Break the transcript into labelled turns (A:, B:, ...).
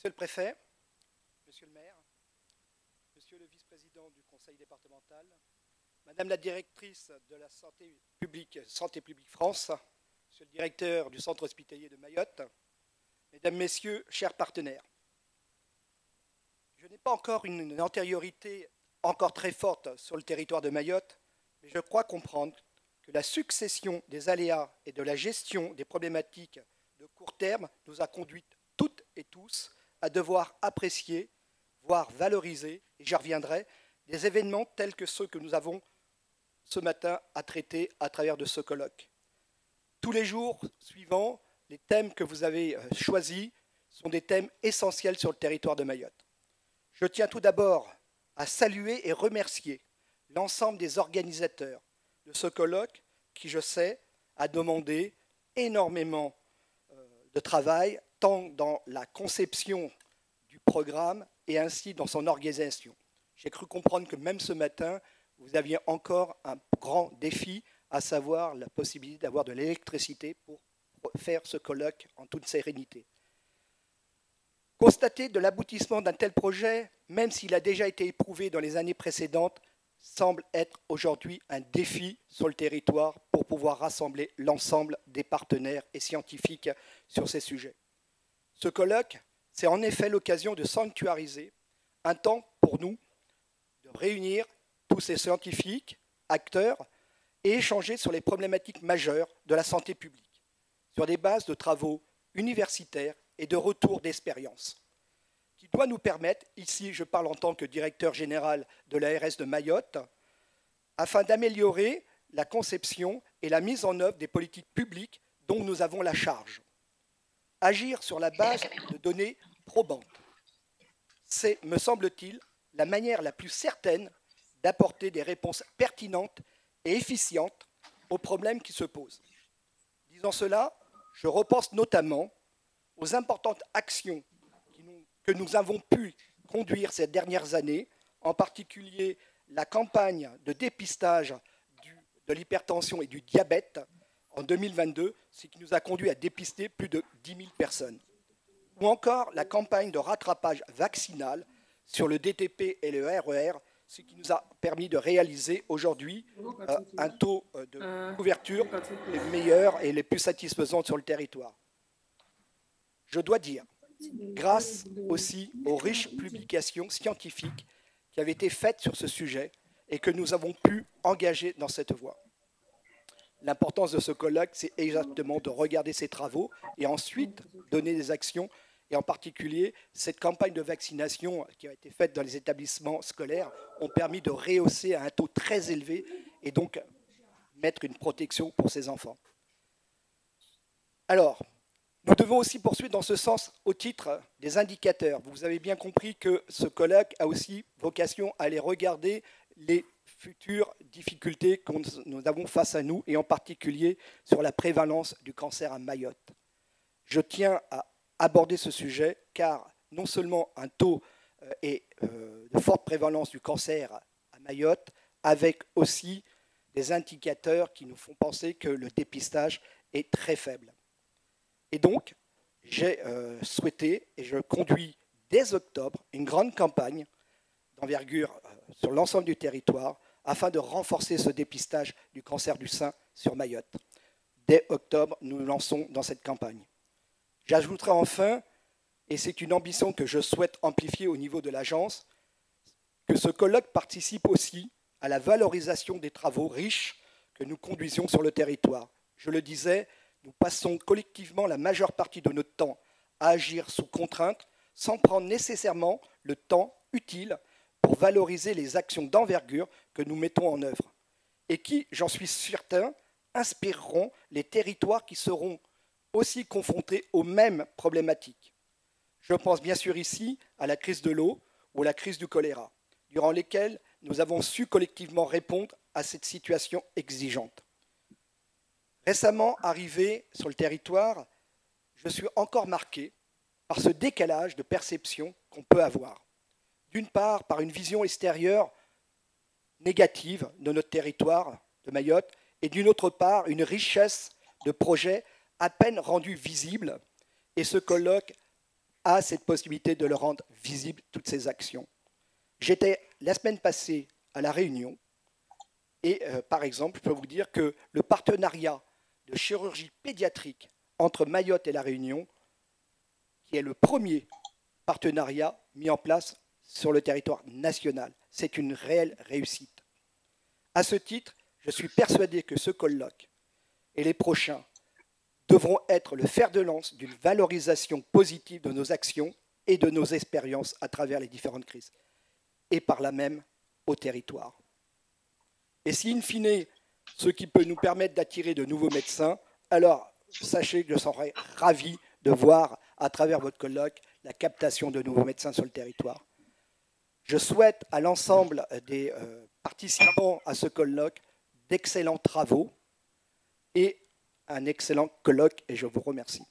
A: Monsieur le préfet, monsieur le maire, monsieur le vice-président du conseil départemental, madame la directrice de la Santé publique France, monsieur le directeur du centre hospitalier de Mayotte, mesdames, messieurs, chers partenaires, je n'ai pas encore une antériorité encore très forte sur le territoire de Mayotte, mais je crois comprendre que la succession des aléas et de la gestion des problématiques de court terme nous a conduit toutes et tous à devoir apprécier, voire valoriser, et j'y reviendrai, des événements tels que ceux que nous avons ce matin à traiter à travers de ce colloque. Tous les jours suivants, les thèmes que vous avez choisis sont des thèmes essentiels sur le territoire de Mayotte. Je tiens tout d'abord à saluer et remercier l'ensemble des organisateurs de ce colloque qui, je sais, a demandé énormément de travail, tant dans la conception du programme et ainsi dans son organisation. J'ai cru comprendre que même ce matin, vous aviez encore un grand défi, à savoir la possibilité d'avoir de l'électricité pour faire ce colloque en toute sérénité. Constater de l'aboutissement d'un tel projet, même s'il a déjà été éprouvé dans les années précédentes, semble être aujourd'hui un défi sur le territoire pour pouvoir rassembler l'ensemble des partenaires et scientifiques sur ces sujets. Ce colloque, c'est en effet l'occasion de sanctuariser un temps pour nous de réunir tous ces scientifiques, acteurs, et échanger sur les problématiques majeures de la santé publique, sur des bases de travaux universitaires et de retours d'expérience, qui doit nous permettre, ici je parle en tant que directeur général de l'ARS de Mayotte, afin d'améliorer la conception et la mise en œuvre des politiques publiques dont nous avons la charge. Agir sur la base de données probantes, c'est, me semble-t-il, la manière la plus certaine d'apporter des réponses pertinentes et efficientes aux problèmes qui se posent. Disant cela, je repense notamment aux importantes actions que nous avons pu conduire ces dernières années, en particulier la campagne de dépistage de l'hypertension et du diabète en 2022, ce qui nous a conduit à dépister plus de 10 000 personnes. Ou encore la campagne de rattrapage vaccinal sur le DTP et le RER, ce qui nous a permis de réaliser aujourd'hui un taux de couverture les meilleurs et les plus satisfaisants sur le territoire. Je dois dire, grâce aussi aux riches publications scientifiques qui avaient été faites sur ce sujet et que nous avons pu engager dans cette voie. L'importance de ce colloque, c'est exactement de regarder ces travaux et ensuite donner des actions. Et en particulier, cette campagne de vaccination qui a été faite dans les établissements scolaires ont permis de rehausser à un taux très élevé et donc mettre une protection pour ces enfants. Alors, nous devons aussi poursuivre dans ce sens au titre des indicateurs. Vous avez bien compris que ce colloque a aussi vocation à aller regarder les futures difficultés que nous avons face à nous et en particulier sur la prévalence du cancer à Mayotte. Je tiens à aborder ce sujet car non seulement un taux de forte prévalence du cancer à Mayotte avec aussi des indicateurs qui nous font penser que le dépistage est très faible. Et donc, j'ai souhaité, et je conduis dès octobre, une grande campagne d'envergure sur l'ensemble du territoire afin de renforcer ce dépistage du cancer du sein sur Mayotte. Dès octobre, nous nous lançons dans cette campagne. J'ajouterai enfin, et c'est une ambition que je souhaite amplifier au niveau de l'agence, que ce colloque participe aussi à la valorisation des travaux riches que nous conduisions sur le territoire. Je le disais, nous passons collectivement la majeure partie de notre temps à agir sous contrainte, sans prendre nécessairement le temps utile pour valoriser les actions d'envergure que nous mettons en œuvre, et qui, j'en suis certain, inspireront les territoires qui seront aussi confrontés aux mêmes problématiques. Je pense bien sûr ici à la crise de l'eau ou à la crise du choléra, durant lesquelles nous avons su collectivement répondre à cette situation exigeante. Récemment arrivé sur le territoire, je suis encore marqué par ce décalage de perception qu'on peut avoir. D'une part, par une vision extérieure négative de notre territoire de Mayotte, et d'une autre part, une richesse de projets à peine rendus visibles. Et ce colloque a cette possibilité de le rendre visible, toutes ces actions. J'étais la semaine passée à La Réunion et par exemple, je peux vous dire que le partenariat de chirurgie pédiatrique entre Mayotte et La Réunion, qui est le premier partenariat mis en place sur le territoire national, c'est une réelle réussite. À ce titre, je suis persuadé que ce colloque et les prochains devront être le fer de lance d'une valorisation positive de nos actions et de nos expériences à travers les différentes crises, et par là même au territoire. Et si, in fine, ce qui peut nous permettre d'attirer de nouveaux médecins, alors sachez que je serai ravi de voir à travers votre colloque la captation de nouveaux médecins sur le territoire. Je souhaite à l'ensemble des participants à ce colloque d'excellents travaux et un excellent colloque, et je vous remercie.